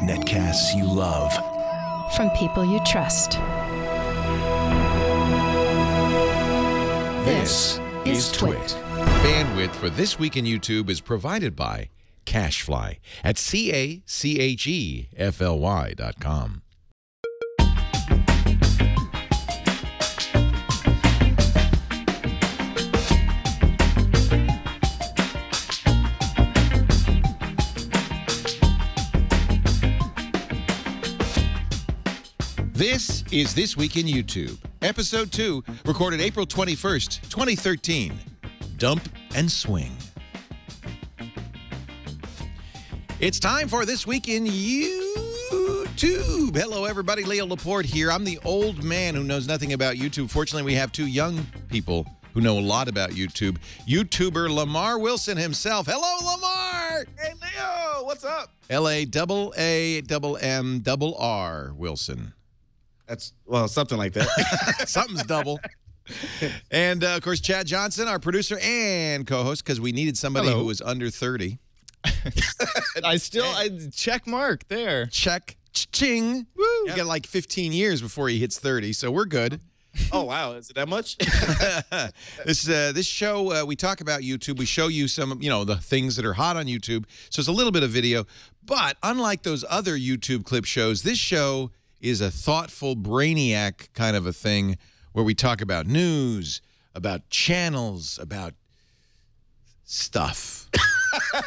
Netcasts you love. From people you trust. This is Twit. Bandwidth for This Week in YouTube is provided by Cashfly at CACHEFLY.com. This is This Week in YouTube, Episode 2, recorded April 21st, 2013. Dump and Swing. It's time for This Week in YouTube. Hello, everybody. Leo Laporte here. I'm the old man who knows nothing about YouTube. Fortunately, we have two young people who know a lot about YouTube. YouTuber Lamarr Wilson himself. Hello, Lamarr! Hey, Leo. What's up? Lamarr Wilson. That's, well, something like that. Something's double. And, of course, Chad Johnson, our producer and co-host, because we needed somebody who was under 30. I check mark there. Check. Ching. Woo. You got like 15 years before he hits 30, so we're good. Oh, wow. Is it that much? This show, we talk about YouTube. We show you some, the things that are hot on YouTube. So it's a little bit of video. But unlike those other YouTube clip shows, this show is a thoughtful brainiac kind of a thing where we talk about news, about channels, about stuff.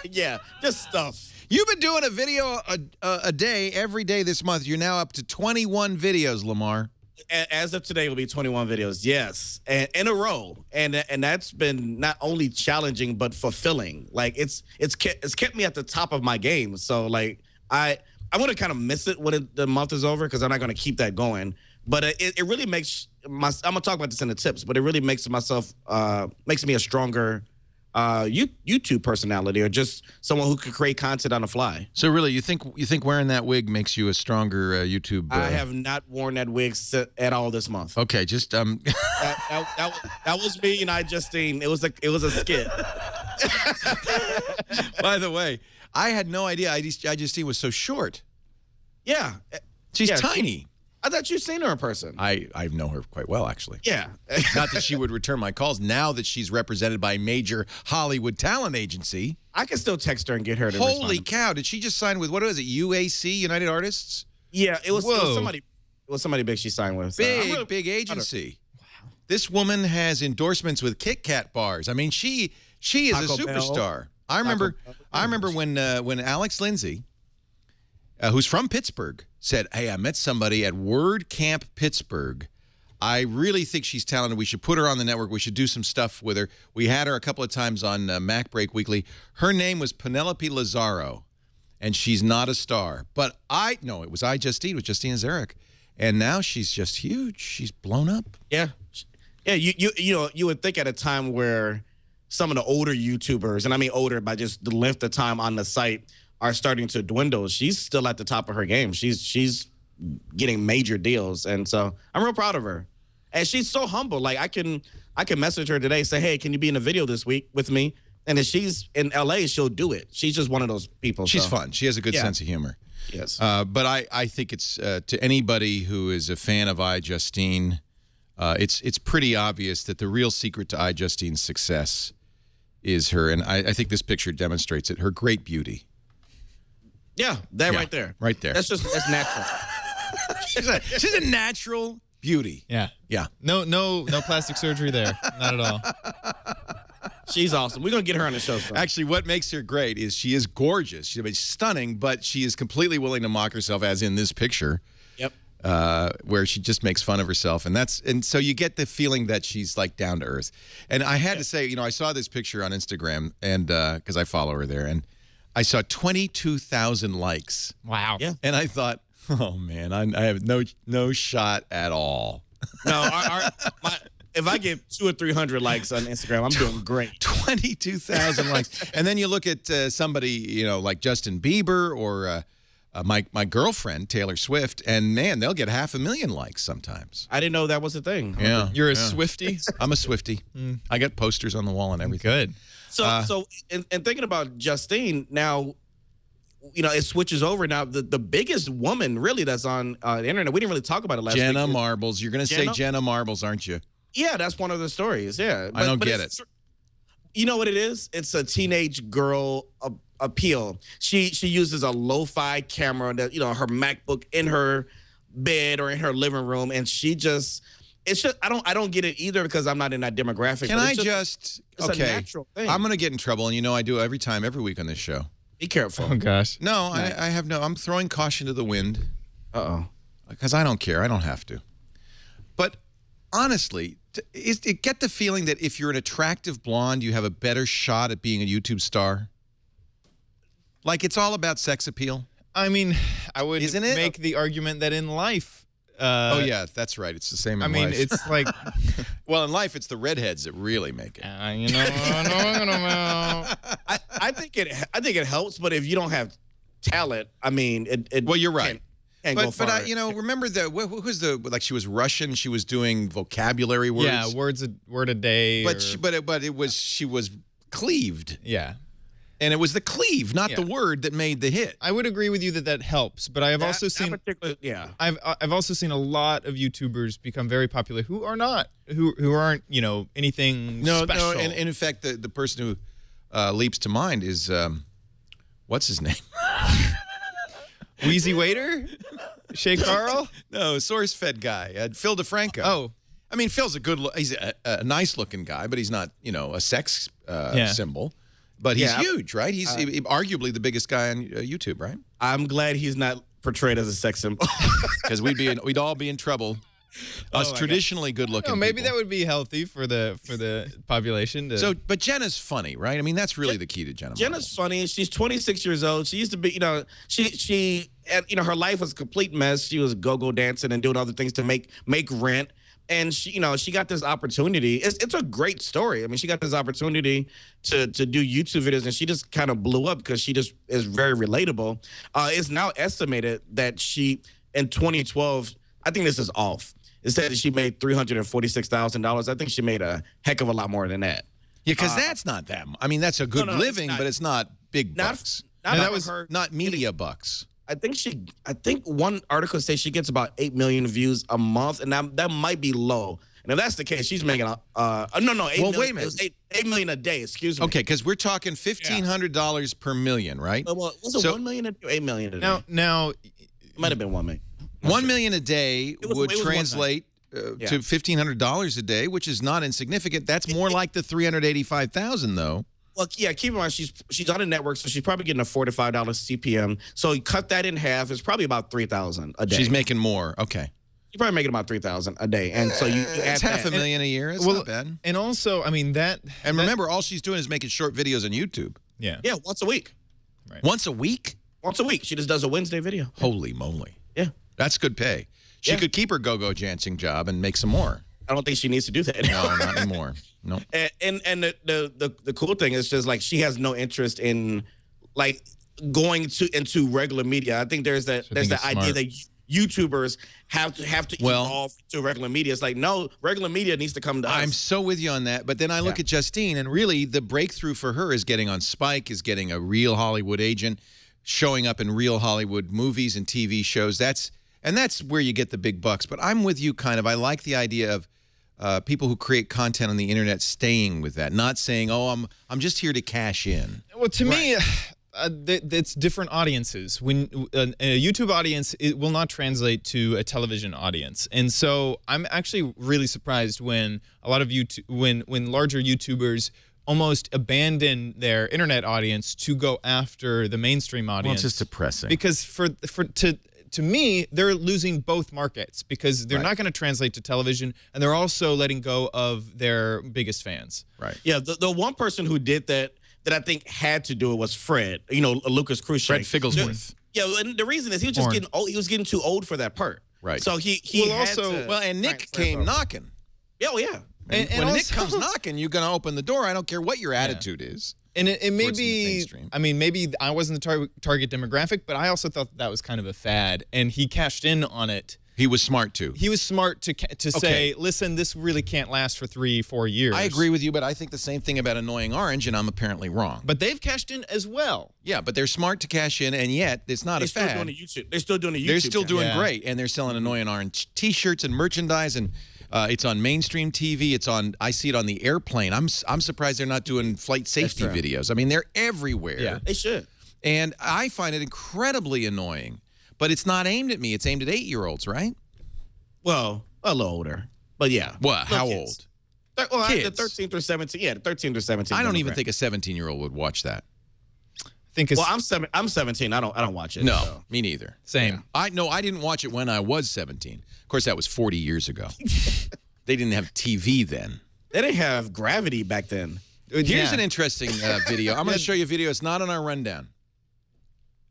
Yeah, just stuff. You've been doing a video a day, every day this month. You're now up to 21 videos, Lamarr. As of today, it will be 21 videos, yes, and in a row, and that's been not only challenging but fulfilling. Like it's kept me at the top of my game. So like I'm going to kind of miss it when the month is over because I'm not going to keep that going. But it really makes I'm going to talk about this in the tips, but it really makes me a stronger YouTube personality, or just someone who could create content on the fly. So really, you think wearing that wig makes you a stronger YouTube? I have not worn that wig at all this month. Okay, just that was me and Justine. It was a skit. By the way, I had no idea Justine was so short. Yeah, she's tiny. I thought you'd seen her in person. I know her quite well, actually. Yeah. Not that she would return my calls now that she's represented by a major Hollywood talent agency. I can still text her and get her to Holy respond. cow. Did she just sign with, what is it, UAC, United Artists? Yeah, it was somebody big she signed with. Big agency. Wow. This woman has endorsements with Kit Kat bars. I mean, she is Taco a superstar. Bell. I remember when Alex Lindsay, who's from Pittsburgh, said, "Hey, I met somebody at Word Camp Pittsburgh. I really think she's talented. We should put her on the network. We should do some stuff with her." We had her a couple of times on Mac Break Weekly. Her name was Penelope Lazaro, and she's not a star. But it was Justine with Justine Zarek, and now she's just huge. She's blown up. Yeah, yeah. You would think at a time where some of the older YouTubers, and I mean older by just the length of time on the site, are starting to dwindle. She's still at the top of her game. She's getting major deals, and so I'm real proud of her. And she's so humble. Like I can message her today, say, "Hey, can you be in a video this week with me?" And if she's in LA, she'll do it. She's just one of those people. She's fun. She has a good sense of humor. Yes. But I think it's to anybody who is a fan of iJustine, it's pretty obvious that the real secret to iJustine's success is her, and I think this picture demonstrates it. Her great beauty. Yeah, right there. Right there. That's natural. she's a natural beauty. Yeah. Yeah. No plastic surgery there. Not at all. She's awesome. We're going to get her on the show soon. Actually, what makes her great is she is gorgeous. She's stunning, but she is completely willing to mock herself, as in this picture. Yep. Where she just makes fun of herself, and so you get the feeling that she's like down to earth. And I had to say, I saw this picture on Instagram, and because I follow her there, and I saw 22,000 likes. Wow. Yeah. And I thought, oh man, I have no shot at all. No, if I get 200 or 300 likes on Instagram, I'm doing great. 22,000 likes, and then you look at somebody like Justin Bieber or my girlfriend Taylor Swift, and man, they'll get 500,000 likes sometimes. I didn't know that was a thing. Yeah, you're a Swiftie. I'm a Swiftie. I got posters on the wall and everything. Good. So in thinking about Justine, now you know, it switches over now. The biggest woman really that's on the internet. We didn't really talk about it last week. Jenna Marbles. You're going to say Jenna Marbles, aren't you? Yeah, that's one of the stories. Yeah, I don't get it. You know what it is? It's a teenage girl appeal. She uses a lo-fi camera that, you know, her MacBook in her bed or in her living room, and she just. It's just I don't get it either because I'm not in that demographic. Can I it's a natural thing. I'm going to get in trouble, and you know I do every week on this show. Be careful. Oh gosh. No, I have no. I'm throwing caution to the wind. Because I don't care. I don't have to. But honestly, get the feeling that if you're an attractive blonde, you have a better shot at being a YouTube star. Like it's all about sex appeal. I mean, I would Isn't it? make the argument that in life. Oh yeah, that's right. It's the same in life. I mean, it's like, well, in life, it's the redheads that really make it. you know, I think it helps, but if you don't have talent, I mean, it well, you're right. Can't go far. But you know, remember who was like she was Russian. She was doing vocabulary words. Yeah, word a day. But she was cleaved. Yeah. And it was the cleave, not the word, that made the hit. I would agree with you that helps, but I have also seen I've also seen a lot of YouTubers become very popular who aren't, you know, anything special. No, and in fact, the person who leaps to mind is what's his name? Wheezy Waiter? Shay Carl? No, SourceFed guy, Phil DeFranco. Oh. I mean, Phil's he's a nice-looking guy, but he's not, you know, a sex symbol. But he's huge, right? He's arguably the biggest guy on YouTube, right? I'm glad he's not portrayed as a sex symbol. Because we'd all be in trouble. Us traditionally good-looking. Maybe that would be healthy for the population. But Jenna's funny, right? I mean, that's really the key to Jenna. Jenna's funny. She's 26 years old. She used to be, you know, she you know, her life was a complete mess. She was go-go dancing and doing other things to make rent. And she, you know, she got this opportunity. It's a great story. I mean, she got this opportunity to do YouTube videos, and she just kind of blew up because she just is very relatable. It's now estimated that she, in 2012, I think this is off. It said that she made $346,000. I think she made a heck of a lot more than that. Yeah, because that's not them. I mean, that's a good living, but it's not big bucks. That was not media bucks. I think one article says she gets about 8 million views a month, and that might be low. And if that's the case, she's making no, 8 million. Wait a minute. 8 million a day, excuse me. Okay, because we're talking $1,500 per million, right? Well, was it 1 million or 8 million a day? Now It might have been 1 million. 1 million a day would translate to $1,500 a day, which is not insignificant. That's more like the $385,000, though. Well, yeah, keep in mind, she's on a network, so she's probably getting a $45 CPM. So you cut that in half, it's probably about $3,000 a day. She's making more. Okay. You're probably making about $3,000 a day. And so you add it's $500,000 a year. It's not bad. And also, I mean, remember, all she's doing is making short videos on YouTube. Yeah. Yeah, once a week. Right. Once a week? Once a week. She just does a Wednesday video. Holy moly. Yeah. That's good pay. She could keep her go-go dancing job and make some more. I don't think she needs to do that. No, not anymore. No. And the cool thing is just like she has no interest in like going into regular media. I think there's the idea that YouTubers have to evolve to regular media. It's like, no, regular media needs to come to us. I'm so with you on that. But then I look at Justine, and really the breakthrough for her is getting on Spike, is getting a real Hollywood agent, showing up in real Hollywood movies and TV shows. That's where you get the big bucks. But I'm with you kind of. I like the idea of people who create content on the internet staying with that, not saying, "Oh, I'm just here to cash in." Well, to me, it's different audiences. When a YouTube audience, it will not translate to a television audience, and so I'm actually really surprised when a lot of when larger YouTubers almost abandon their internet audience to go after the mainstream audience. Well, it's just depressing. Because to me, they're losing both markets because they're not going to translate to television, and they're also letting go of their biggest fans. Right. Yeah, the one person who did that I think had to do it was Fred. You know, Lucas Cruikshank. Fred Figglesworth. Yeah, and the reason is he was just getting old. He was getting too old for that part. Right. So he and Nick came knocking. Yeah, well, yeah. And when Nick comes knocking, you're going to open the door. I don't care what your attitude is. And it may be, I mean, maybe I wasn't the target demographic, but I also thought that was kind of a fad, and he cashed in on it. He was smart too. He was smart to say, listen, this really can't last for 3-4 years. I agree with you, but I think the same thing about Annoying Orange, and I'm apparently wrong. But they've cashed in as well. Yeah, but they're smart to cash in, and yet it's not a fad. They're still doing a YouTube. They're still doing channel. great, and they're selling Annoying Orange T-shirts and merchandise, and it's on mainstream TV. It's on. I see it on the airplane. I'm surprised they're not doing flight safety videos. I mean, they're everywhere. Yeah, they should. And I find it incredibly annoying. But it's not aimed at me. It's aimed at 8-year-olds, right? Well, a little older, but yeah. What? How kids. old? Well, kids. the 13 through 17. Yeah, the 13 through 17. I don't even think a 17-year-old would watch that. I think it's, well, I'm 17. I don't watch it. No, so. me neither. Same. Yeah. I didn't watch it when I was 17. Of course, that was 40 years ago. They didn't have TV then. They didn't have Gravity back then. Here's an interesting video. I'm going to show you a video. It's not on our rundown.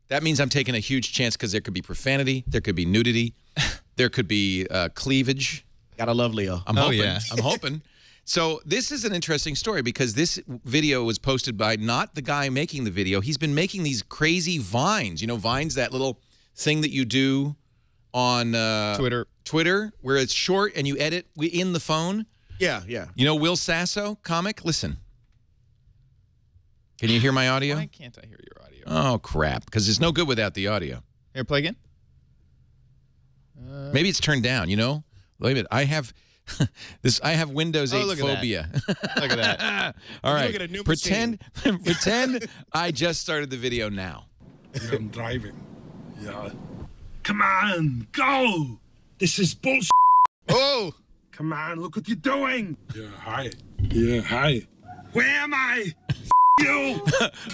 That means I'm taking a huge chance because there could be profanity, there could be nudity, there could be cleavage. Gotta love Leo. I'm hoping. Yeah. I'm hoping. So this is an interesting story because this video was posted by not the guy making the video. He's been making these crazy vines. You know, vines, that little thing that you do on Twitter, where it's short and you edit in the phone. Yeah, yeah. You know Will Sasso, comic? Listen. Can you hear my audio? Why can't I hear your audio? Oh, crap, because it's no good without the audio. Here, play again. Maybe it's turned down, you know? Wait a minute. I have this. I have Windows 8 look at that. phobia. Look at that. All right. Look at a new pretend I just started the video now. Yeah, I'm driving. Yeah. Come on, go! This is bullshit. Oh! Come on, look what you're doing. Yeah, hi. Yeah, hi. Where am I? You!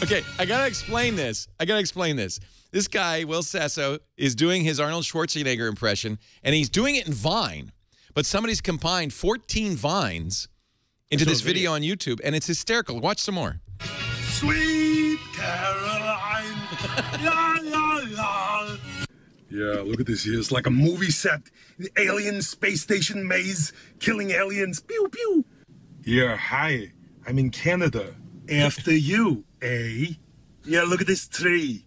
Okay, I gotta explain this. This guy, Will Sasso, is doing his Arnold Schwarzenegger impression, and he's doing it in Vine. But somebody's combined 14 Vines into this video on YouTube, and it's hysterical. Watch some more. Sweet Caroline. La, la, la. Yeah, look at this here. It's like a movie set. The alien space station maze, killing aliens. Pew, pew. Yeah, hi. I'm in Canada. After you, eh? Yeah, look at this tree.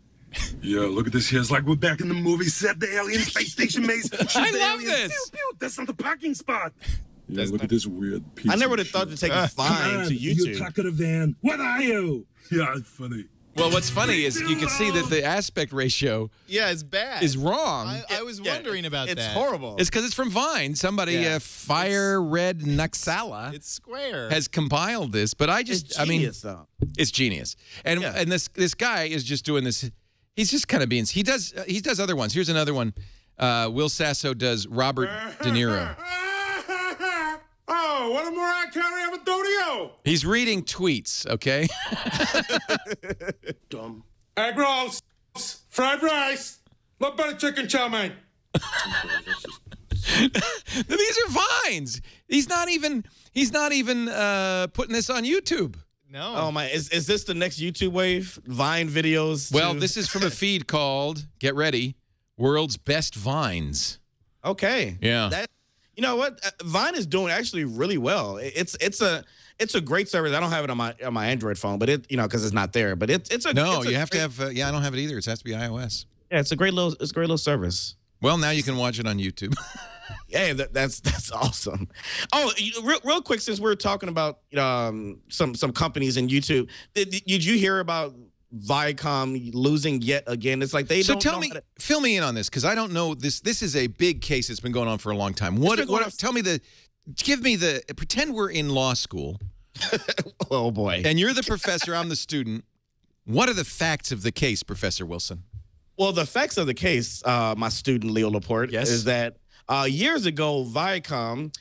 Yeah, look at this here. It's like we're back in the movie set, the alien space station maze. I love this. Pew, pew. That's not the parking spot. Yeah, look at this weird piece. I never would have thought to take Vine to You YouTube. talk of the van. What are you? Yeah, it's funny. Well, what's funny is you can see that the aspect ratio Yeah, it's bad. is wrong. I was wondering about that. It's horrible. It's because it's from Vine. Somebody, Fire Red Naxala, It's square. has compiled this. But I just, It's genius, I mean, though. it's genius. And and this guy is just doing this. He's just kind of being. He does other ones. Here's another one. Will Sasso does Robert De Niro. Oh, what more I carry of a dodio? He's reading tweets. Okay. Dumb. Egg rolls, fried rice, what butter chicken chow mein? These are Vines. He's not even putting this on YouTube. No. Oh my! Is this the next YouTube wave? Vine videos? Well, too? this is from a feed called, get ready, World's Best Vines. Okay. Yeah. That, you know what? Vine is doing actually really well. It's a great service. I don't have it on my Android phone, but because it's not there. But it's a No, it's a you have to great- have. Yeah, I don't have it either. It has to be iOS. Yeah, it's a great little service. Well, now you can watch it on YouTube. Hey, that's awesome. Oh, real quick, since we're talking about some companies in YouTube, did you hear about Viacom losing yet again? It's like they So don't tell know me, how to- fill me in on this because I don't know this. This is a big case that's been going on for a long time. Tell me pretend we're in law school. Oh boy! And you're the professor, I'm the student. What are the facts of the case, Professor Wilson? Well, the facts of the case, my student Leo Laporte, Yes. is that years ago, Viacom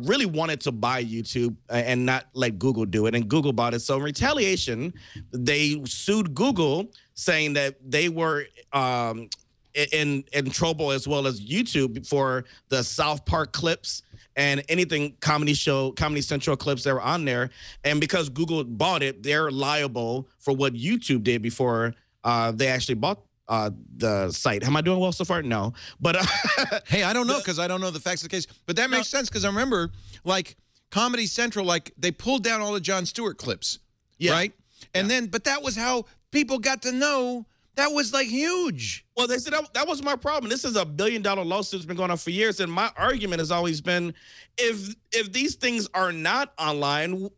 really wanted to buy YouTube and not let Google do it, and Google bought it. So in retaliation, they sued Google, saying that they were in trouble as well as YouTube for the South Park clips and anything Comedy Central clips that were on there. And because Google bought it, they're liable for what YouTube did before they actually bought the site. Am I doing well so far? No. But Hey, I don't know because I don't know the facts of the case. But that makes sense because I remember, like, Comedy Central, like, they pulled down all the Jon Stewart clips, right? And then, but that was how people got to know That was like huge. Well, they said that was my problem. This is a $1 billion lawsuit that's been going on for years, and my argument has always been, if these things are not online,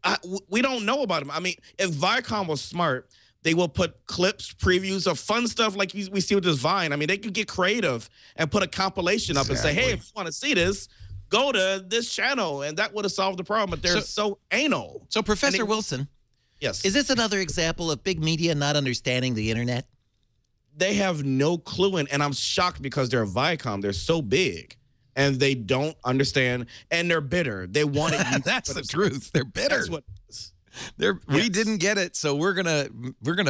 we don't know about them. I mean, if Viacom was smart, they will put clips, previews of fun stuff like we see with this Vine. I mean, they could get creative and put a compilation up and say, hey, if you want to see this, go to this channel, and that would have solved the problem. But they're so anal. So, Professor Wilson, yes, is this another example of big media not understanding the internet? They have no clue, and I'm shocked because they're Viacom. They're so big, and they don't understand, and they're bitter. They want it. That's the truth. They're bitter. That's what. We didn't get it, so we're gonna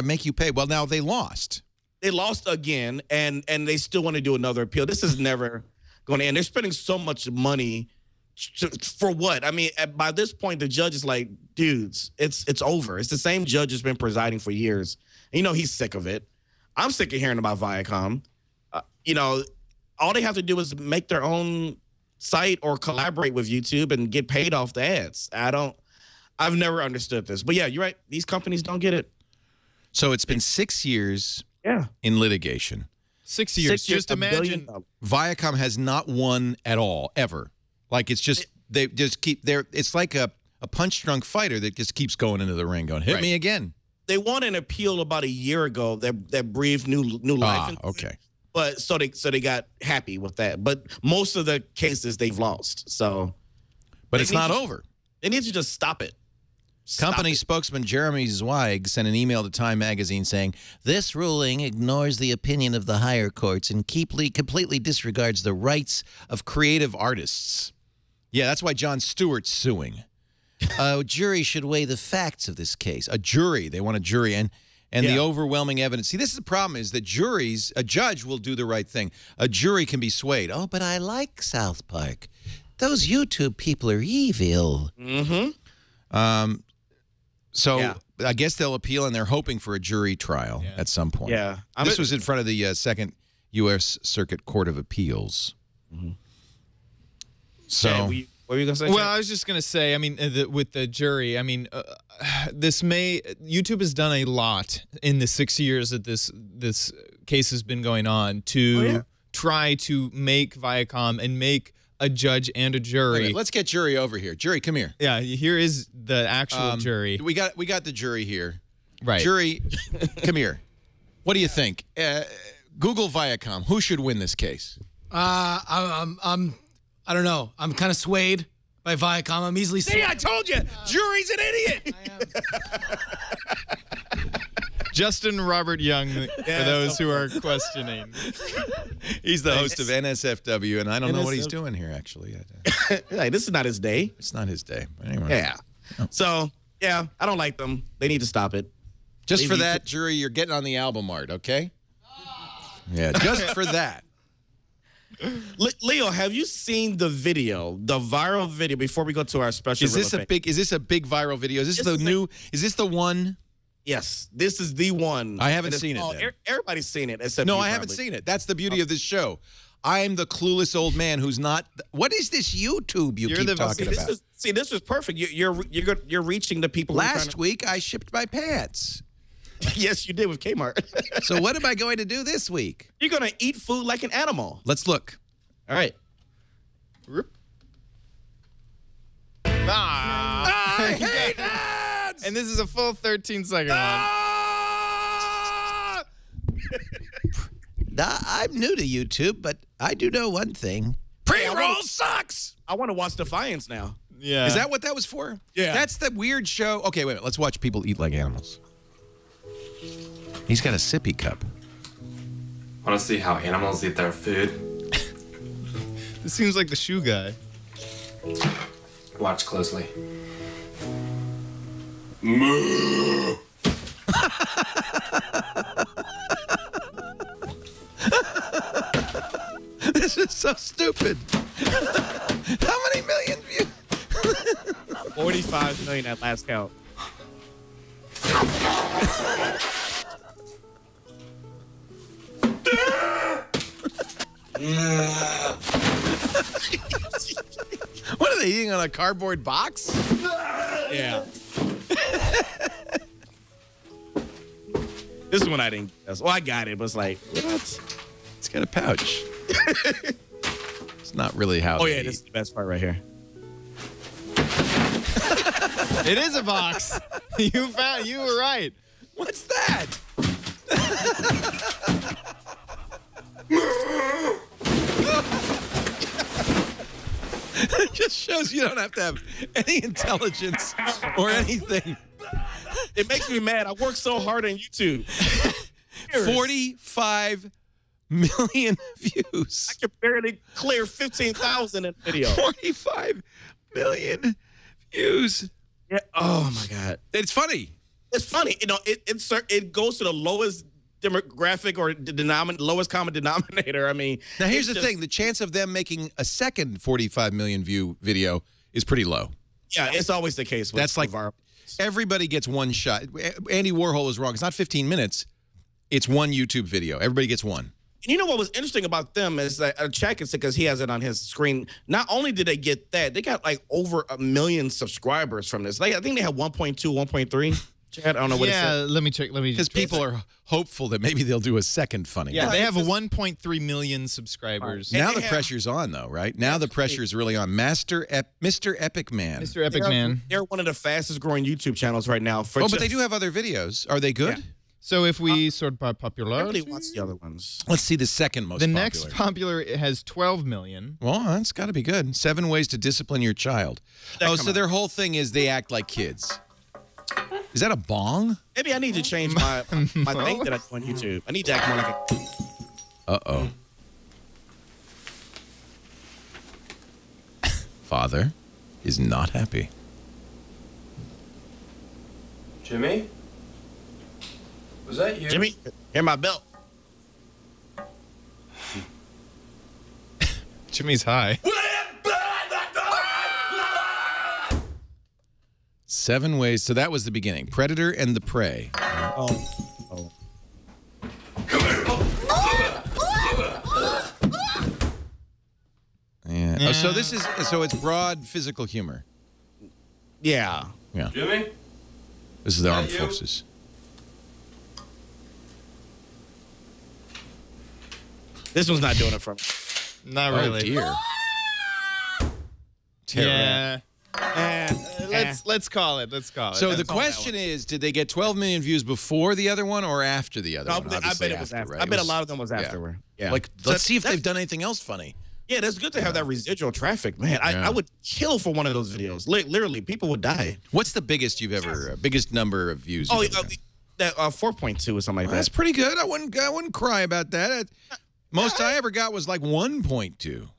make you pay. Well, now they lost. They lost again, and they still want to do another appeal. This is never going to end. They're spending so much money for what? I mean, by this point, the judge is like, dudes, it's over. It's the same judge who's been presiding for years. You know, he's sick of it. I'm sick of hearing about Viacom. You know, all they have to do is make their own site or collaborate with YouTube and get paid off the ads. I've never understood this. But yeah, you're right. These companies don't get it. So it's been 6 years in litigation. 6 years. Just imagine. Viacom has not won at all, ever. Like, it's just, they just keep, it's like a punch-drunk fighter that just keeps going into the ring going, hit me again. They won an appeal about a year ago that breathed new life. Okay. But so they got happy with that. But most of the cases they've lost. So, but it's not over. They need to just stop it. Company spokesman Jeremy Zweig sent an email to Time magazine saying, this ruling ignores the opinion of the higher courts and completely disregards the rights of creative artists. Yeah, that's why Jon Stewart's suing. A jury should weigh the facts of this case. A jury. They want a jury. And the overwhelming evidence. See, this is the problem is that juries, a judge will do the right thing. A jury can be swayed. Oh, but I like South Park. Those YouTube people are evil. Mm-hmm. So I guess they'll appeal, and they're hoping for a jury trial at some point. Yeah. This was in front of the Second U.S. Circuit Court of Appeals. Mm-hmm. So... Yeah, what were you going to say? Well, I was just going to say, I mean, with the jury, I mean, YouTube has done a lot in the 6 years that this case has been going on to try to make Viacom and make a judge and a jury. Let's get jury over here. Jury, come here. Yeah, here is the actual jury. We got the jury here. Right. Jury, come here. What do you think? Google Viacom. Who should win this case? I don't know. I'm kind of swayed by Viacom. I'm easily swayed. See, I told you. Jury's an idiot. Justin Robert Young, for those who are questioning. He's the host of NSFW, and I don't know what he's doing here, actually. Hey, this is not his day. It's not his day. Anyway. Yeah. So, yeah, I don't like them. They need to stop it. Just for that, jury, you're getting on the album art, okay? Yeah, just for that. Leo, have you seen the video, the viral video, before we go to our special? Is this a big viral video? Is this is this the one? Yes, this is the one. I haven't seen it. Everybody's seen it except I haven't seen it. That's the beauty of this show. I'm the clueless old man who's not. What is this YouTube you keep talking about? This was perfect. You're reaching the people. Last week I shipped my pants. Yes, you did with Kmart. So what am I going to do this week? You're going to eat food like an animal. Let's look. All right. I hate ads! And this is a full 13-second one. I'm new to YouTube, but I do know one thing. Pre-roll sucks! I want to watch Defiance now. Yeah. Is that what that was for? Yeah. That's the weird show. Okay, wait a minute. Let's watch people eat like animals. He's got a sippy cup. Want to see how animals eat their food? This seems like the shoe guy. Watch closely. Moo! This is so stupid. How many million views? 45 million at last count. What are they eating on a cardboard box? Yeah. This one I didn't guess. Well, I got it, but it's like, what? It's got a pouch. It's not really how. Oh yeah, this is the best part right here. It is a box. You were right. What's that? It just shows you don't have to have any intelligence or anything. It makes me mad. I work so hard on YouTube. 45 million views. I can barely clear 15,000 in video. 45 million views. Yeah. Oh my God. It's funny. It's funny. You know, it goes to the lowest demographic or lowest common denominator. I mean, now here's the thing: the chance of them making a second 45 million view video is pretty low. Yeah, it's always the case. That's like everybody gets one shot. Andy Warhol was wrong. It's not 15 minutes. It's one YouTube video. Everybody gets one. And you know what was interesting about them is that Chad can say, because he has it on his screen. Not only did they get that, they got like over 1 million subscribers from this. I think they have 1.2, 1.3. Chad, I don't know what it said. Let me check. Because people are hopeful that maybe they'll do a second funny. Yeah, they have 1.3 million subscribers. Now the pressure's on, though, right? Now the pressure is really on. Mr. Epic Man. Mr. Epic Man. They're one of the fastest growing YouTube channels right now. But they do have other videos. Are they good? Yeah. So if we sort by popularity, what's the other ones? Let's see the second most popular. The next popular has 12 million. Well, that's got to be good. 7 ways to discipline your child. So their whole thing is they act like kids. Is that a bong? Maybe I need to change my thing that I do on YouTube. I need to act more like a... Uh-oh. Father is not happy. Jimmy? Was that you? Jimmy, here's my belt. Jimmy's high. 7 ways. So that was the beginning. Predator and the Prey. Oh. Yeah. Oh, so this is it's broad physical humor. Yeah. Yeah. Jimmy? This is the armed you? forces. This one's not doing it for me. Not really. Oh, dear. Yeah. Let's call it. Let's call it. So the question is, did they get 12 million views before the other one or after the other one? I bet it was after. Right? I bet a lot of them was afterward. Yeah. Like, let's see if they've done anything else funny. Yeah, that's good to have that residual traffic, man. I would kill for one of those videos. Literally, people would die. What's the biggest you've ever, biggest number of views? Oh, that 4.2 or something like that. That's pretty good. I wouldn't cry about that. Most I ever got was like 1.2.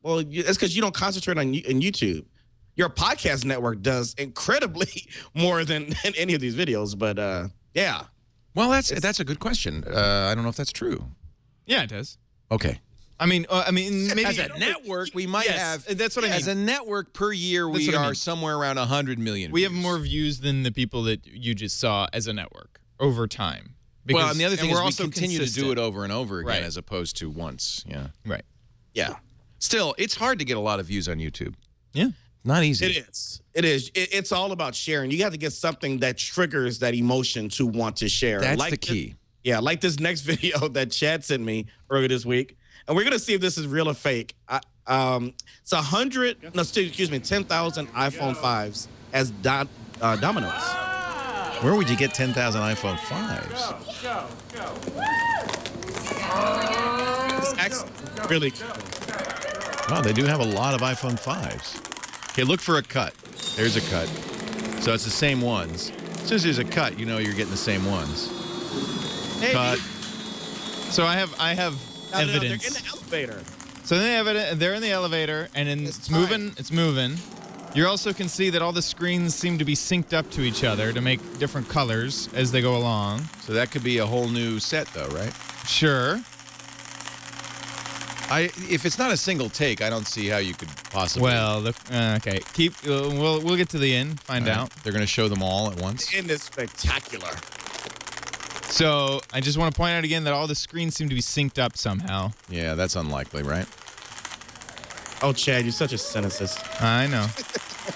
Well, that's because you don't concentrate on YouTube. Your podcast network does incredibly more than any of these videos, but yeah. Well, that's a good question. I don't know if that's true. Yeah, it does. Okay. I mean, maybe as a network, we might have. That's what I mean. As a network per year, we are somewhere around 100 million. We have more views than the people that you just saw as a network over time. Because, well, and the other thing is we continue consistent. to do it over and over again as opposed to once. Yeah. Right. Yeah. Still, it's hard to get a lot of views on YouTube. Yeah. Not easy. It is. It is. It's all about sharing. You got to get something that triggers that emotion to want to share. That's like the key. Like this next video that Chad sent me earlier this week. And we're going to see if this is real or fake. It's 10,000 iPhone 5s as Domino's. Where would you get 10,000 iPhone 5s? It's actually really cool. Wow, they do have a lot of iPhone 5s. Okay, look for a cut. There's a cut. So it's the same ones. As soon as there's a cut, you know you're getting the same ones. Hey, cut. So I have evidence. They're in the elevator. So they're in the elevator, and it's moving. It's moving. You also can see that all the screens seem to be synced up to each other to make different colors as they go along. So that could be a whole new set, though, right? Sure. If it's not a single take, I don't see how you could possibly. Well, okay. We'll get to the end. Find out. They're going to show them all at once. The end is spectacular. So I just want to point out again that all the screens seem to be synced up somehow. Yeah, that's unlikely, right? Oh, Chad, you're such a cynicist. I know.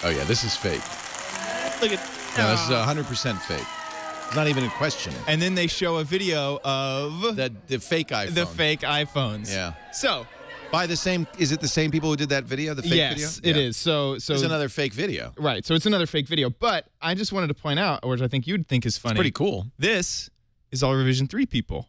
Oh yeah, this is fake. Look at. No, this is 100% fake. It's not even a question. And then they show a video of The fake iPhone. the fake iPhones. Yeah. So By the same, is it the same people who did that video, the fake video? yes, it is. So it's another fake video. Right. So it's another fake video. But I just wanted to point out, which I think you'd think is funny. It's pretty cool. This is all Revision 3 people.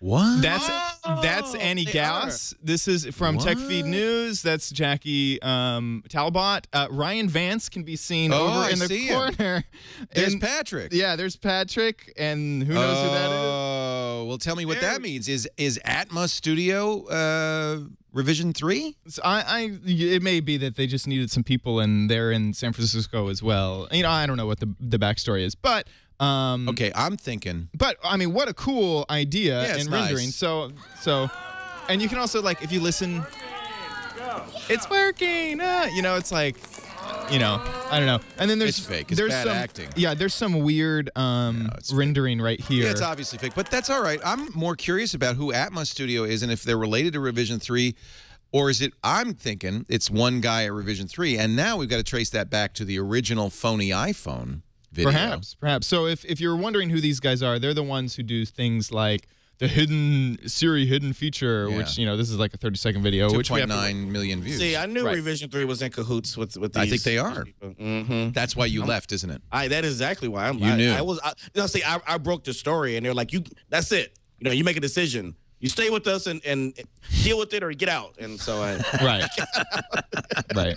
What? That's Annie Gauss. This is from Tech Feed News. That's Jackie Talbot. Ryan Vance can be seen over in the corner. There's Patrick. Yeah, there's Patrick, and who knows who that is? Oh, well, tell me what that means. Is Atmos Studio Revision 3? So it may be that they just needed some people, and they're in San Francisco as well. You know, I don't know what the backstory is, but. Okay, I'm thinking. But I mean, what a cool idea in rendering. Nice. So, and you can also like if you listen, it's working. You know, it's like, you know, I don't know. And then there's It's fake. It's there's bad some acting. Yeah, there's some weird rendering right here. Yeah, it's obviously fake, but that's all right. I'm more curious about who Atmos Studio is and if they're related to Revision 3, or is it? I'm thinking it's one guy at Revision 3, and now we've got to trace that back to the original phony iPhone video. Perhaps. So if you're wondering who these guys are, they're the ones who do things like the Siri hidden feature, which, you know, this is like a 30-second video. 2.9 million views. See, I knew Revision 3 was in cahoots with these. I think they are. Mm-hmm. That's why you left, isn't it? That is exactly why. You knew. I broke the story, and they're like, that's it. You know, you make a decision. You stay with us and deal with it or get out. And so I... Right.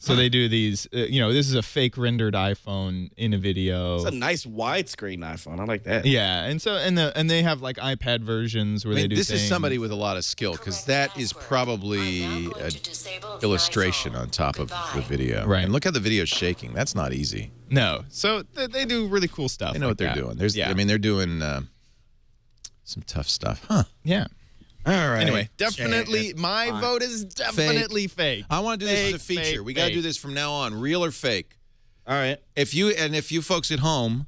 So they do these, you know, this is a fake rendered iPhone in a video. It's a nice widescreen iPhone. I like that. Yeah, and so and they have like iPad versions where they do this things. is somebody with a lot of skill, because that is probably an illustration on top of the video. Right. And look how the video's shaking. That's not easy. No. So they do really cool stuff. They know what they're doing. I mean, they're doing some tough stuff. Huh. Yeah. All right. Anyway, definitely, my vote is definitely fake. I want to do this as a Fake, feature. We got to do this from now on, real or fake. All right. If you folks at home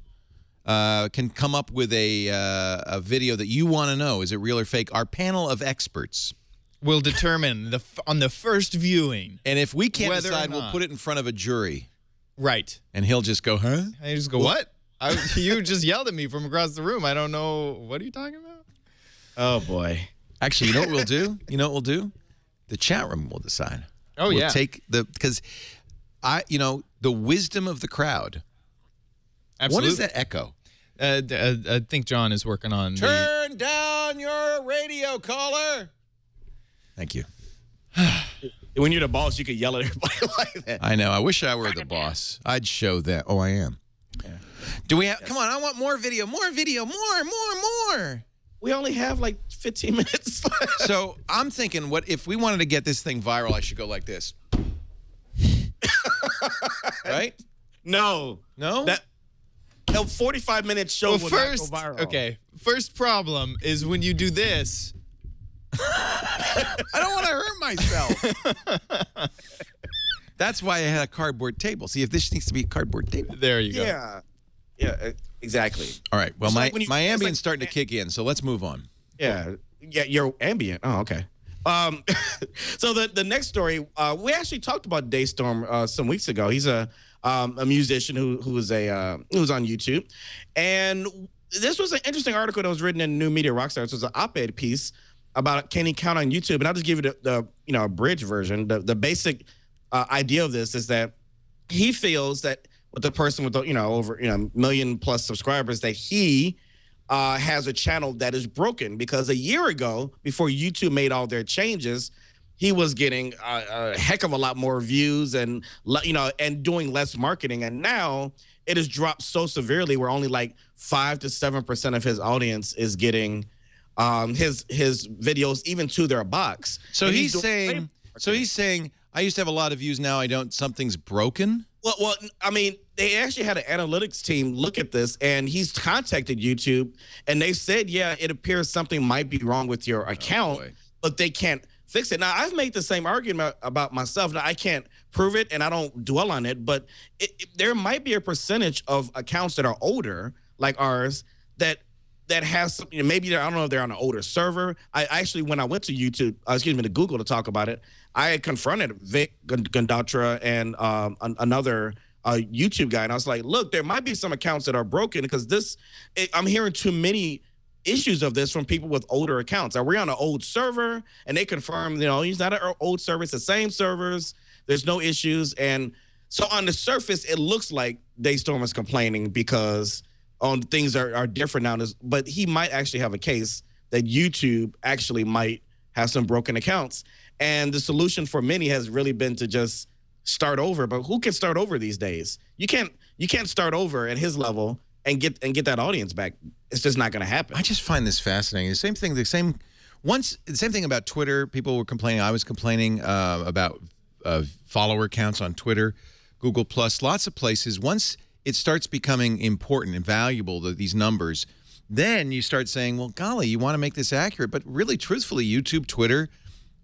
can come up with a video that you want to know, is it real or fake? Our panel of experts will determine on the first viewing. And if we can't whether decide, we'll put it in front of a jury. Right. And he'll just go, huh? I just go, what? You just yelled at me from across the room. I don't know. What are you talking about? Oh, boy. Actually, you know what we'll do? You know what we'll do? The chat room will decide. Oh, we'll yeah. Because the wisdom of the crowd. Absolutely. What does that echo? I think John is working on Turn down your radio, caller. Thank you. When you're the boss, you can yell at everybody like that. I know. I wish I were the boss. I'd show that. Oh, I am. Yeah. Do we have? Yes. Come on! I want more video. More video. More. We only have like 15 minutes. So I'm thinking, what if we wanted to get this thing viral? I should go like this, right? No. That 45-minute show will not go viral. Okay. First problem is when you do this. I don't want to hurt myself. That's why I had a cardboard table. See, if this needs to be a cardboard table. There you go. Yeah, exactly. All right. Well, my ambient's starting to kick in, so let's move on. Yeah, your ambient. Oh, okay. So the next story, we actually talked about DeStorm some weeks ago. He's a musician who was on YouTube, and this was an interesting article that was written in New Media Rockstar. This was an op-ed piece about can he count on YouTube, and I'll just give you the abridged version. The basic idea of this is that he feels that with the person with over million plus subscribers, that he has a channel that is broken, because a year ago, before YouTube made all their changes, he was getting a heck of a lot more views and doing less marketing, and now it has dropped so severely where only like 5 to 7% of his audience is getting his videos even to their box. So he's saying I used to have a lot of views, now I don't. Something's broken. Well, I mean, they actually had an analytics team look at this, and he's contacted YouTube, and they said, yeah, it appears something might be wrong with your account, but they can't fix it. Now, I've made the same argument about myself. Now, I can't prove it, and I don't dwell on it, but there might be a percentage of accounts that are older, like ours, that has something. Maybe I don't know if they're on an older server. I actually, when I went to YouTube, to Google to talk about it, I had confronted Vic Gandatra and another YouTube guy, and I was like, look, there might be some accounts that are broken because I'm hearing too many issues of this from people with older accounts. Are we on an old server? And they confirm, he's not an old server. It's the same servers. There's no issues. And so on the surface, it looks like DeStorm is complaining because things are different now. But he might actually have a case that YouTube actually might have some broken accounts. And the solution for many has really been to just start over. But who can start over these days? You can't start over at his level and get that audience back. It's just not going to happen. I just find this fascinating. The same thing about Twitter. People were complaining. I was complaining about follower counts on Twitter, Google Plus, lots of places. Once it starts becoming important and valuable, these numbers, then you start saying, well, golly, you want to make this accurate. But really, truthfully, YouTube, Twitter,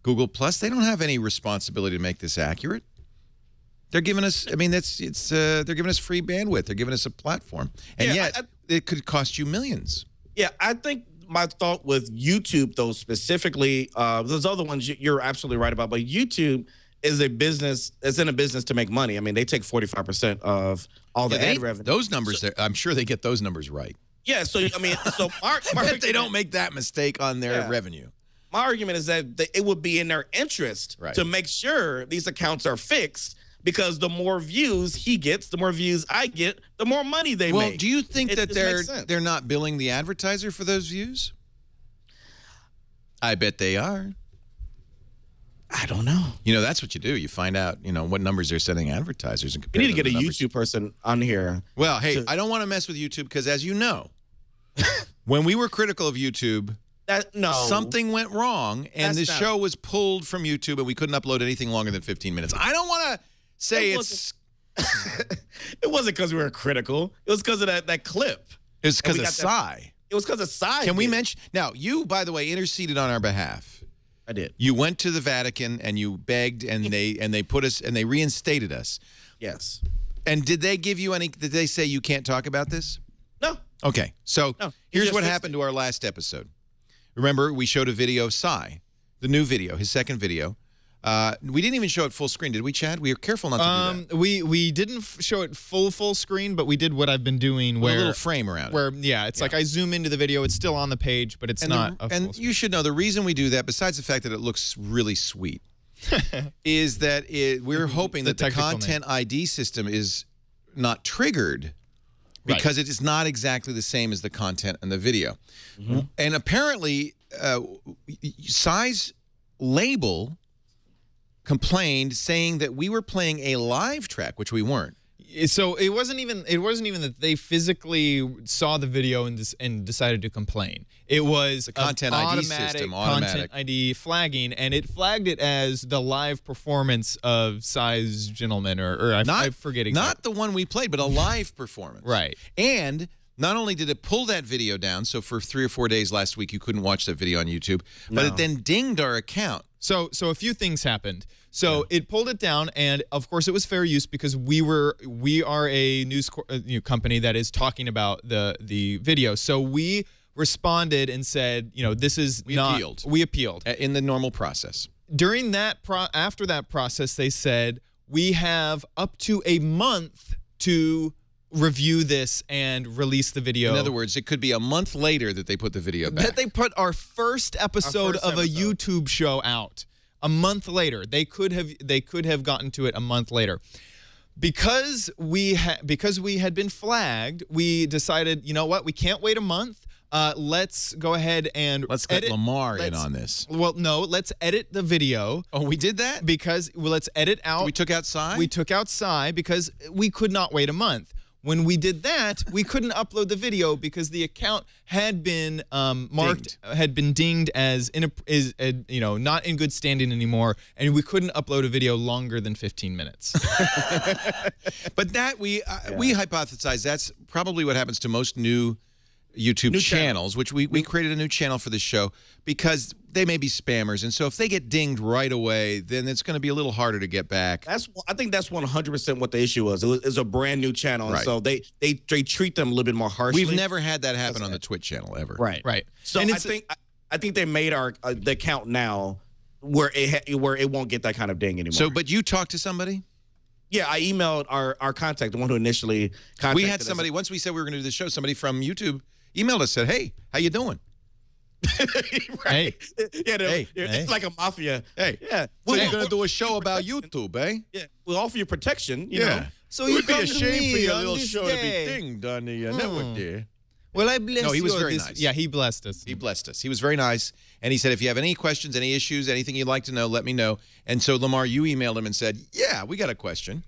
Google Plus, they don't have any responsibility to make this accurate. They're giving us, they're giving us free bandwidth. They're giving us a platform. And yet, it could cost you millions. Yeah, I think my thought with YouTube, though, specifically, those other ones you're absolutely right about, but YouTube is a business, it's in a business to make money. I mean, they take 45% of all the ad revenue. Those numbers, I'm sure they get those numbers right. Yeah, so, I bet they don't make that mistake on their revenue. My argument is that it would be in their interest to make sure these accounts are fixed, because the more views he gets, the more views I get, the more money they make. Well, do you think that they're not billing the advertiser for those views? I bet they are. I don't know. That's what you do. You find out, what numbers they're sending advertisers. And you need to get a YouTube person on here. Well, hey, I don't want to mess with YouTube because, as you know, when we were critical of YouTube, something went wrong, and the show was pulled from YouTube, and we couldn't upload anything longer than 15 minutes. I don't want to say it's... It wasn't because we were critical. It was because of that clip. It was because of Psy. It was because of Psy. Can we mention... Now, you, by the way, interceded on our behalf. I did. You went to the Vatican, and you begged, and they put us, and they reinstated us. Yes. And did they give you any... Did they say you can't talk about this? No. Okay. So here's what happened to our last episode. Remember, we showed a video of Psy, the new video, his second video. We didn't even show it full screen, did we, Chad? We were careful not to do that. We didn't show it full screen, but we did what I've been doing, where a little frame around it. It's like I zoom into the video. It's still on the page, but it's not. And you should know the reason we do that, besides the fact that it looks really sweet, is that we're hoping that the content ID system is not triggered. Because it is not exactly the same as the content in the video. Mm-hmm. And apparently, Psy's label complained, saying that we were playing a live track, which we weren't. So it wasn't even that they physically saw the video and decided to complain. It was the content ID system, content ID flagging, and it flagged it as the live performance of Psy's Gentleman, or I forget exactly. Not the one we played, but a live performance. Right. And not only did it pull that video down, so for 3 or 4 days last week you couldn't watch that video on YouTube, but it then dinged our account. So a few things happened. So it pulled it down, and of course it was fair use because we are a news company that is talking about the video. So we responded and said, this is we appealed in the normal process. During that after that process, they said we have up to a month to review this and release the video. In other words, it could be a month later that they put the video back. That they put our first episode of a YouTube show out. A month later, they could have gotten to it a month later, because we had been flagged. We decided, you know what, we can't wait a month. Let's go ahead and let's get Lamarr in on this. Well, no, let's edit the video. Oh, we did that because let's edit out. We took out Psy. We took out Psy because we could not wait a month. When we did that, we couldn't upload the video because the account had been dinged as not in good standing anymore, and we couldn't upload a video longer than 15 minutes. But that we hypothesize that's probably what happens to most new YouTube channels, which we created a new channel for this show because they may be spammers, and so if they get dinged right away, then it's going to be a little harder to get back. I think that's 100% what the issue was. It was a brand new channel, and so they treat them a little bit more harshly. We've never had that happen on the Twitch channel ever. Right. So I think they made the account now where it won't get that kind of ding anymore. So, but you talked to somebody? Yeah, I emailed our contact, the one who initially contacted We had us. somebody, once we said we were going to do this show, somebody from YouTube emailed us, said, hey, how you doing? Right. Yeah, Hey. it's like a mafia. Hey. Yeah. We're We'll- going to do a show we'll about protect YouTube, eh? Yeah, we'll offer you protection, you Yeah. know. So It you would be come a to shame me for your on little this show to be day. dinged on the network there. Well, I bless No, he was you very this- nice. Yeah, he blessed us. He blessed us. He was very nice. And he said, if you have any questions, any issues, anything you'd like to know, let me know. And so, Lamarr, you emailed him and said, yeah, we got a question.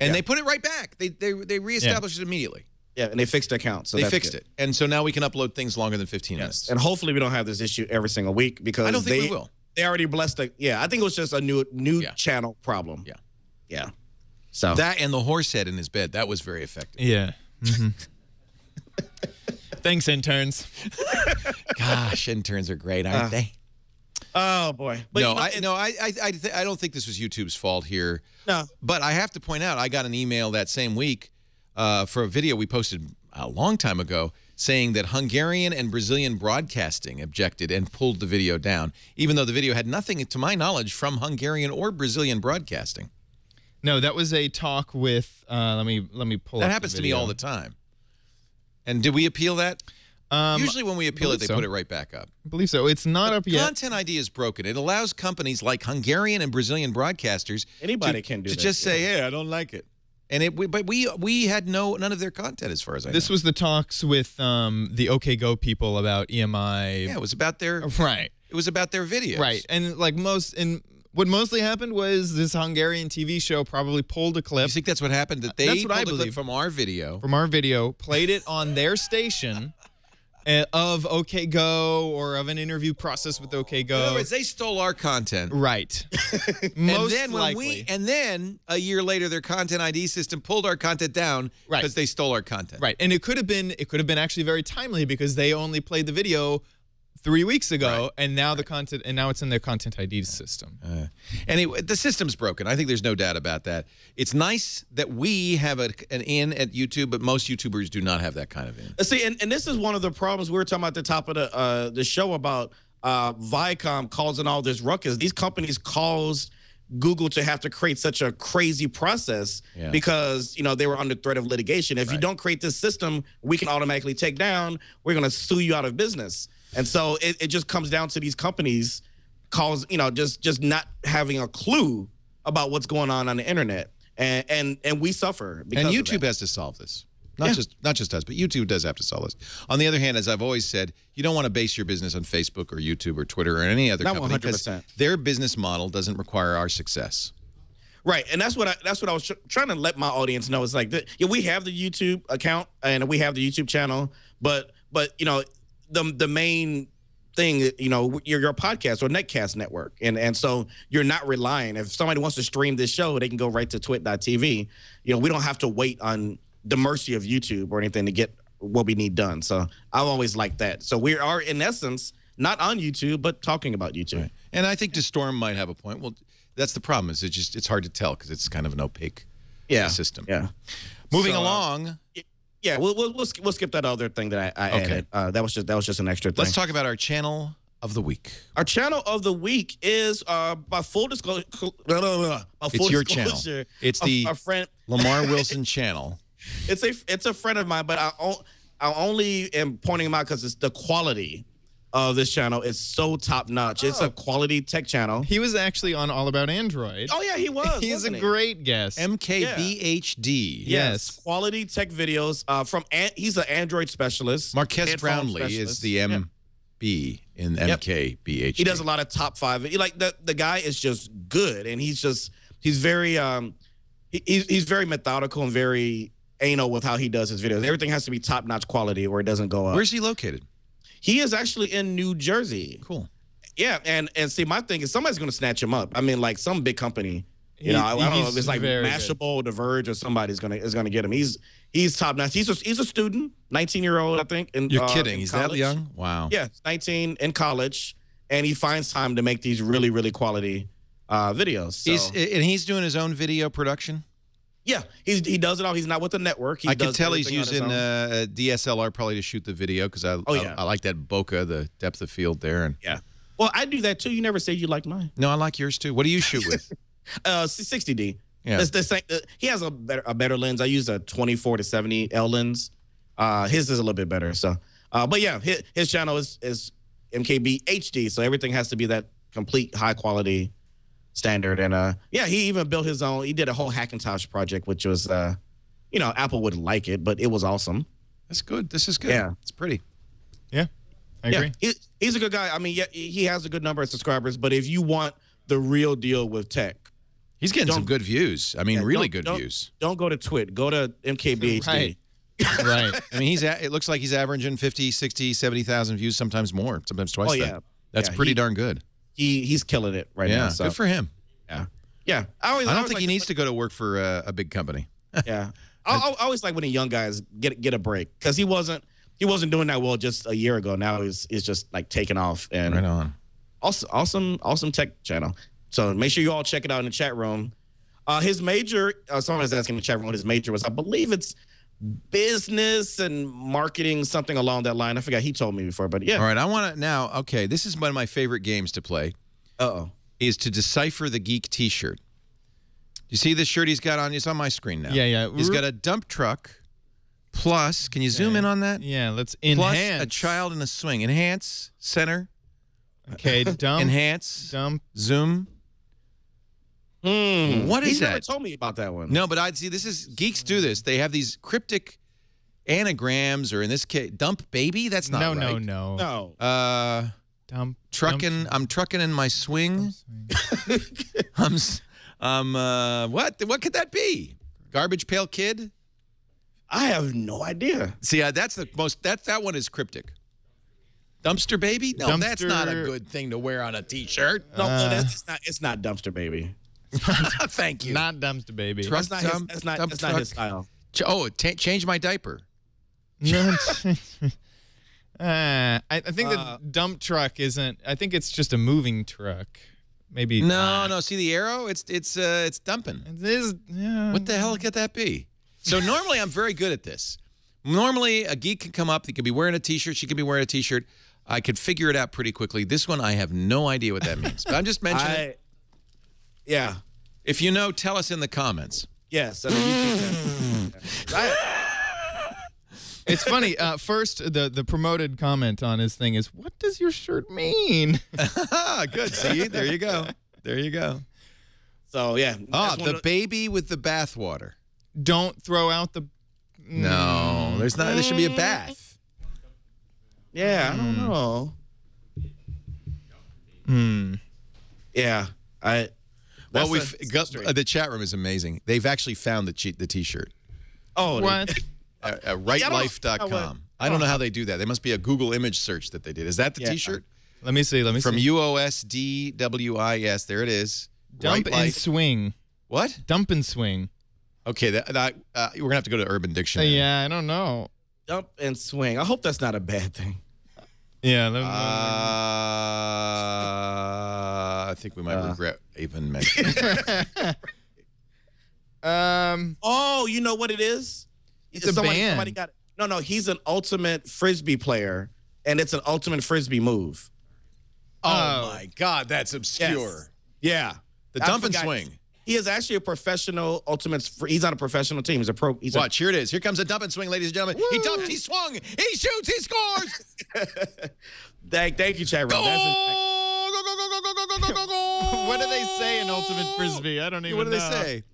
And they put it right back. They reestablished it immediately. Yeah, and they fixed the account. So They that's fixed good. it. And so now we can upload things longer than 15 minutes. And hopefully we don't have this issue every single week because I don't think we will. They already blessed it. Yeah, I think it was just a new channel problem. Yeah. Yeah. So That and the horse head in his bed, that was very effective. Yeah. Thanks, interns. Gosh, interns are great, aren't they? Oh boy. But No, you know, I don't think this was YouTube's fault here. No. But I have to point out, I got an email that same week for a video we posted a long time ago saying that Hungarian and Brazilian broadcasting objected and pulled the video down, even though the video had nothing, to my knowledge, from Hungarian or Brazilian broadcasting. No, that was a talk with. Let me pull. That up happens the to me video. all the time. And did we appeal that? Usually when we appeal it, they so. put it right back up. I believe so. It's not up yet. Content ID is broken. It allows companies like Hungarian and Brazilian broadcasters Anybody can do to that, just say, "Hey, I don't like it," and but we had none of their content as far as I know. This was the talks with the OK Go people about EMI. Yeah, it was about their Right. It was about their videos. Right. And like what mostly happened was this Hungarian TV show probably pulled a clip You think that's what happened? That they That's what I pulled a clip believe. from our video. from our video, played it on their station of OK Go or of an interview process with OK In Go. other words, they stole our content. Right. And Most then likely. and then a year later, their content ID system pulled our content down Right. because they stole our content. Right. And it could have been actually very timely because they only played the video 3 weeks ago, Right. and now now it's in their content ID system. Anyway, the system's broken. I think there's no doubt about that. It's nice that we have an in at YouTube, but most YouTubers do not have that kind of in. see, and this is one of the problems we were talking about at the top of the show about Viacom causing all this ruckus. These companies caused Google to have to create such a crazy process because they were under threat of litigation. If you don't create this system, we can automatically take down. We're going to sue you out of business. And so it just comes down to these companies just not having a clue about what's going on the internet, and we suffer because And of YouTube that. has to solve this. Not just us, but YouTube does have to solve this. On the other hand, as I've always said, you don't want to base your business on Facebook or YouTube or Twitter or any other Not company because 100%. their business model doesn't require our success. Right, and that's what I was trying to let my audience know. It's like we have the YouTube account and we have the YouTube channel, but the main thing, you're a podcast or netcast network, and so you're not relying. If somebody wants to stream this show, they can go right to twit.tv. We don't have to wait on the mercy of YouTube or anything to get what we need done. So I've always liked that. So we are in essence not on YouTube, but talking about YouTube. Right. And I think DeStorm might have a point. Well, that's the problem. Is it's hard to tell because it's kind of an opaque system. Yeah. Moving So, along. Yeah, we'll skip that other thing that I Okay. added. That was just an extra thing. Let's talk about our channel of the week. Our channel of the week is by full disclosure. It's your channel. It's the our friend Lamarr Wilson channel. It's a friend of mine, but I only am pointing him out because it's the quality of this channel is so top notch. It's a quality tech channel. He was actually on All About Android. Oh yeah, he was. He's a wasn't he? great guest. MKBHD. Yes, quality tech videos he's an Android specialist. Marquez headphone Brownlee specialist. is the MB in MKBHD. He does a lot of top 5. Like the guy is just good, and he's very he's very methodical and very anal with how he does his videos. Everything has to be top notch quality, or it doesn't go up. Where's he located? He is actually in New Jersey. Cool. Yeah, and see, my thing is somebody's going to snatch him up. I mean, like some big company. I don't know if it's like Mashable, The Verge, or somebody's gonna get him. He's top notch. He's a student, 19-year-old, I think. You're kidding? in He's college. that young? Wow. Yeah, 19 in college, and he finds time to make these really, really quality videos. So. And he's doing his own video production? Yeah, he does it all. He's not with the network. I can does tell he's everything on his using own. a DSLR probably to shoot the video because I like that bokeh, the depth of field there. And Yeah. Well, I do that too. You never said you liked mine. no, I like yours too. What do you shoot with? 60D. Yeah. He has a better lens. I use a 24 to 70 L lens. His is a little bit better. So, but yeah, his channel is MKBHD. So everything has to be that complete high quality standard. And yeah, he even built his own. He did a whole Hackintosh project, which was, Apple wouldn't like it, but it was awesome. That's good. This is good. Yeah, it's pretty. Yeah, I agree. He's a good guy. I mean, yeah, he has a good number of subscribers. But if you want the real deal with tech, he's getting some good views. I mean, really good views. Don't go to Twit. Go to MKBHD. Right. Right. I mean, it looks like he's averaging 50, 60, 70,000 views, sometimes more, sometimes twice that. Yeah. That's pretty darn good. He's killing it right now. So. Good for him. Yeah. Yeah. I don't think he needs to go to work for a big company. Yeah. I always like when the young guys get a break, because he wasn't doing that well just a year ago. Now he's just like taking off. And right on. Awesome tech channel. So make sure you all check it out in the chat room. His major, someone was asking in the chat room what his major was. I believe it's business and marketing, something along that line. I forgot. He told me before, but yeah. All right, I want to now. Okay, this is one of my favorite games to play. Is to decipher the geek T-shirt. You see this shirt he's got on? It's on my screen now. Yeah. He's got a dump truck. Plus, can you zoom in on that? Yeah, let's enhance. Plus a child in a swing. Enhance, center. Okay, dump. Enhance. Dump. Zoom. What is that? He never told me about that one. No, but I'd see this is geeks do this. They have these cryptic anagrams, or in this case, dump baby. That's not right. No. Dump. Trucking. I'm trucking in my swing. What could that be? Garbage pail kid? I have no idea. See, that's the most. That one is cryptic. Dumpster baby? No, that's not a good thing to wear on a T-shirt. No, it's not dumpster baby. Thank you. Not dumpster baby. That's not his style. Change my diaper. No. I think the dump truck isn't. I think it's just a moving truck. Maybe. No. See the arrow? It's dumping. It is. Yeah. What the hell could that be? So normally I'm very good at this. Normally a geek can come up. He could be wearing a T-shirt. She could be wearing a T-shirt. I could figure it out pretty quickly. This one I have no idea what that means. But I'm just mentioning it. Yeah. If you know, tell us in the comments. Yes. I mean, it's funny. First, the promoted comment on his thing is, "What does your shirt mean?" Good. See, there you go. There you go. So yeah. The baby with the bathwater. Don't throw out the. No, there's not. There should be a bath. Yeah, I don't know. Yeah, Well, the chat room is amazing. They've actually found the T-shirt. Oh, what? Rightlife.com. I don't know how they do that. There must be a Google image search that they did. Is that the T-shirt? Let me see. From UOSDWIS. There it is. Dump and swing. What? Dump and swing. Okay, we're going to have to go to Urban Dictionary. Yeah, I don't know. Dump and swing. I hope that's not a bad thing. Yeah. I think we might regret even mentioning it. Oh, you know what it is? It's a band. Somebody got it. No, he's an ultimate Frisbee player, and it's an ultimate Frisbee move. Oh my God, that's obscure. Yes. Yeah. The dump and swing. He is actually a professional ultimate. He's on a professional team. He's a pro. Watch, here it is. Here comes a dump and swing, ladies and gentlemen. Woo! He dumped, he swung, he shoots, he scores. Thank you, chat room. Go. What do they say in Ultimate Frisbee? I don't even know. What do they say?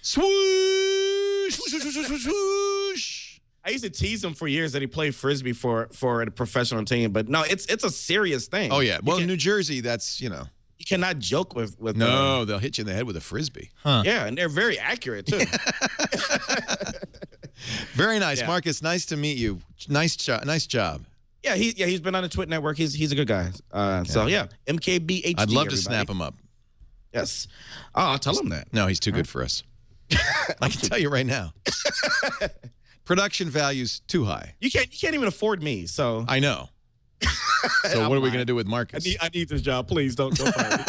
Swoosh, swoosh, swoosh, swoosh, swoosh. I used to tease him for years that he played Frisbee for a professional team, but no, it's a serious thing. Oh, yeah. Well, in New Jersey, that's, You cannot joke with No, they'll hit you in the head with a Frisbee. Huh. Yeah, and they're very accurate, too. Very nice. Yeah. Marcus, nice to meet you. Nice job. Yeah, he's been on the Twit network. He's a good guy. So, yeah, MKBHD. I'd love to snap him up. Yes. Oh, I'll tell him that. No, he's too good for us. I can tell you right now. Production value's too high. You can't even afford me, so. I know. So what are we going to do with Marcus? I need this job. Please don't fire me.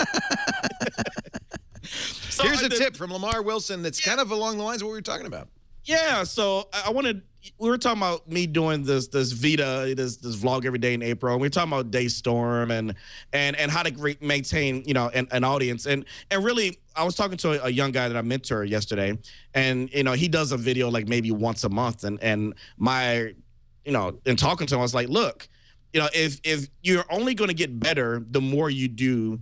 So here's a tip from Lamarr Wilson that's kind of along the lines of what we were talking about. Yeah, so I wanted we were talking about me doing this Vita, this vlog every day in April. And we were talking about DeStorm and how to maintain, you know, an audience. And really, I was talking to a young guy that I mentor yesterday, and you know, he does a video like maybe once a month. And my, you know, in talking to him, I was like, look, you know, if you're only going to get better the more you do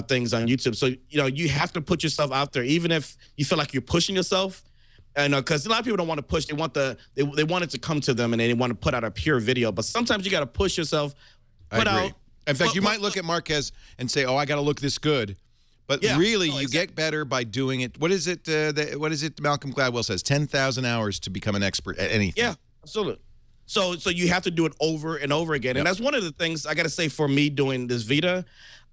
things on YouTube. So, you know, you have to put yourself out there, even if you feel like you're pushing yourself. And because a lot of people don't want to push, they want they want it to come to them, and they want to put out a pure video. But sometimes you got to push yourself. I agree. In fact, you might look at Marquez and say, "Oh, I got to look this good," but really, you get better by doing it. What is it? What is it? Malcolm Gladwell says 10,000 hours to become an expert at anything. Yeah, absolutely. So you have to do it over and over again, and that's one of the things I got to say for me doing this Vita.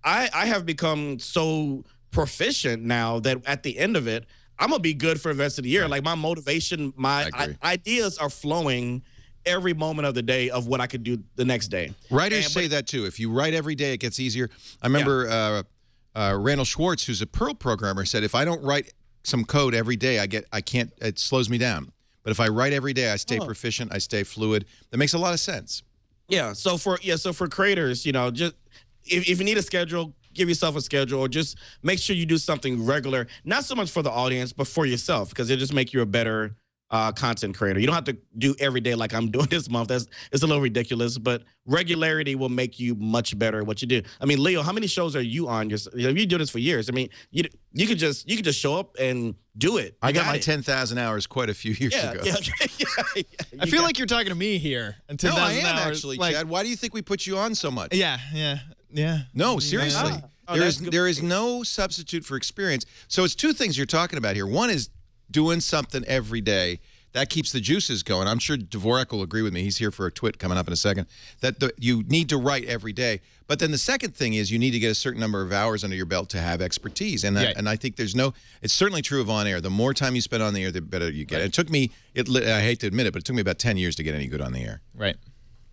I have become so proficient now that at the end of it, I'm going to be good for the rest of the year. Right. Like my motivation, my ideas are flowing every moment of the day of what I could do the next day. Writers say that too. If you write every day, it gets easier. I remember Randall Schwartz, who's a Perl programmer, said, if I don't write some code every day, it slows me down. But if I write every day, I stay proficient, I stay fluid. That makes a lot of sense. Yeah. So for creators, you know, just if you need a schedule, give yourself a schedule, or just make sure you do something regular, not so much for the audience, but for yourself, because it'll just make you a better content creator. You don't have to do every day like I'm doing this month. It's a little ridiculous, but regularity will make you much better at what you do. I mean, Leo, how many shows are you on? You do this for years. I mean, you could just show up and do it. I got my 10,000 hours quite a few years ago. I feel like you're talking to me here. 10,000 no, I am hours, actually, Chad. Why do you think we put you on so much? Yeah. No, seriously. There is no substitute for experience. So it's two things you're talking about here. One is doing something every day. That keeps the juices going. I'm sure Dvorak will agree with me. He's here for a twit coming up in a second. That you need to write every day. But then the second thing is you need to get a certain number of hours under your belt to have expertise. And and I think it's certainly true of on air. The more time you spend on the air, the better you get. It took me, I hate to admit it, but it took me about 10 years to get any good on the air. Right.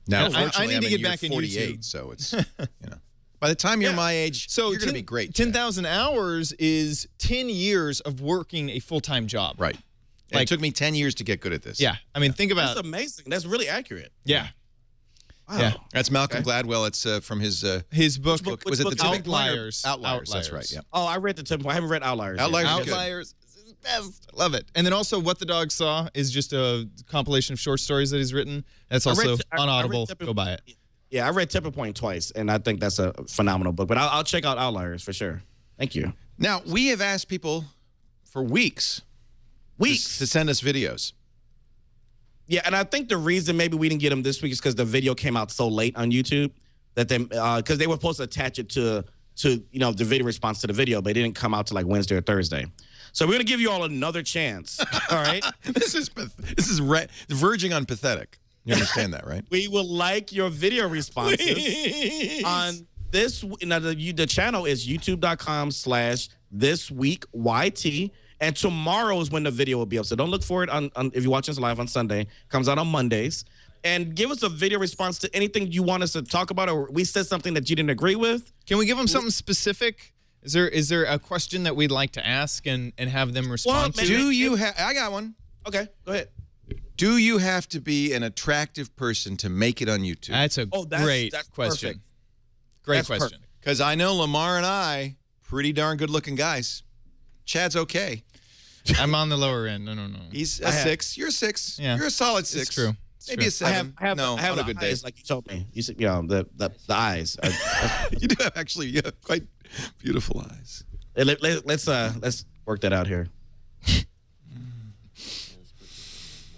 Now, I fortunately, need to I'm get in back year in 48, YouTube. so it's, you know. By the time you're my age, you're going to be great. 10,000 hours is 10 years of working a full-time job. Right. Like, it took me 10 years to get good at this. Yeah. I mean, think about... That's amazing. That's really accurate. Yeah. Wow. Yeah. That's Malcolm Gladwell. It's from his book. Was it the Tipping Point? Outliers. That's right, yeah. Oh, I read the Tipping Point. I haven't read Outliers. Outliers is his best. Love it. And then also What the Dog Saw is just a compilation of short stories that he's written. That's also on Audible. Go buy it. Yeah, I read Tipping Point twice, and I think that's a phenomenal book. But I'll check out Outliers for sure. Thank you. Now, we have asked people for weeks to send us videos. Yeah, and I think the reason maybe we didn't get them this week is because the video came out so late on YouTube that because they were supposed to attach it to you know, the video response to the video, but it didn't come out to like Wednesday or Thursday. So we're gonna give you all another chance. All right. This is verging on pathetic. You understand that, right? We would like your video responses on this. Now the channel is youtube.com/thisweekyt. And tomorrow is when the video will be up. So don't look for it on if you're watching us live on Sunday. It comes out on Mondays. And give us a video response to anything you want us to talk about, or we said something that you didn't agree with. Can we give them something specific? Is there a question that we'd like to ask and have them respond to? Do you have? I got one. Okay, go ahead. Do you have to be an attractive person to make it on YouTube? That's a great question. Perfect. Great question. Because I know Lamarr and I, pretty darn good-looking guys. Chad's okay. I'm on the lower end. No. He's a 6. You're a 6. Yeah. You're a solid 6. It's true. Maybe a 7. I have a good day. Eyes, like you told me. You said, you know, the eyes. You do have actually quite beautiful eyes. Let's work that out here.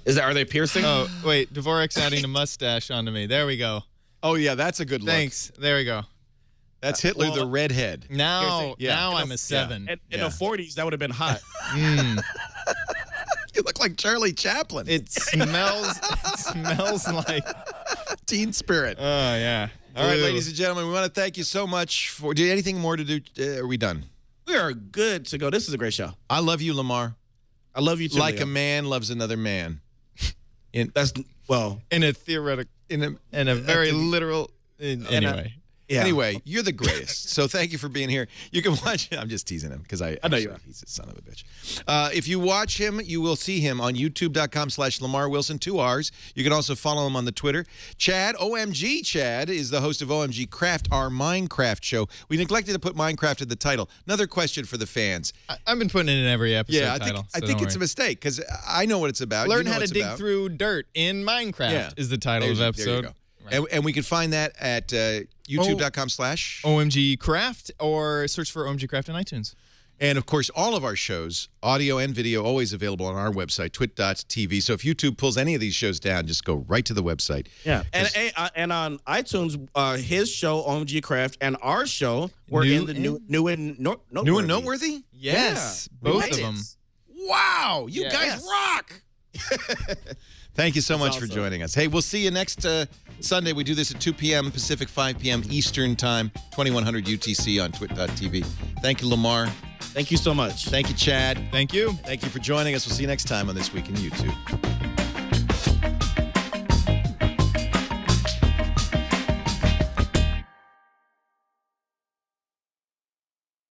Are they piercing? Oh wait, Dvorak's adding a mustache onto me. There we go. Oh yeah, that's a good look. Thanks. There we go. That's Hitler the redhead. Now I'm a 7. In the 40s, that would have been hot. You look like Charlie Chaplin. It smells like teen spirit. Oh yeah. All right, ladies and gentlemen, we want to thank you so much for. Do you have anything more to do? Are we done? We are good to go. This is a great show. I love you, Lamarr. I love you too. Like Leo. a man loves another man. In a theoretical, in a very literal. Anyway. Yeah. Anyway, you're the greatest. So thank you for being here. You can watch him. I'm just teasing him because I know you are. He's a son of a bitch. If you watch him, you will see him on youtube.com/Lamarr Wilson, 2 R's. You can also follow him on the Twitter. Chad, OMG Chad, is the host of OMG Craft, our Minecraft show. We neglected to put Minecraft in the title. Another question for the fans. I've been putting it in every episode title. I think it's a mistake because I know what it's about. Learn how to dig through dirt in Minecraft is the title of the episode. There you go. Right. And we can find that at youtube.com/ OMG Craft, or search for OMG Craft on iTunes. And, of course, all of our shows, audio and video, always available on our website, twit.tv. So if YouTube pulls any of these shows down, just go right to the website. Yeah. And on iTunes, his show, OMG Craft, and our show were in the New and Noteworthy. New and Noteworthy? Yes. Yeah. Both of them. Wow. You guys rock. Thank you so much for joining us. Hey, we'll see you next Sunday. We do this at 2 p.m. Pacific, 5 p.m. Eastern Time, 2100 UTC on twit.tv. Thank you, Lamarr. Thank you so much. Thank you, Chad. Thank you. Thank you for joining us. We'll see you next time on This Week in YouTube.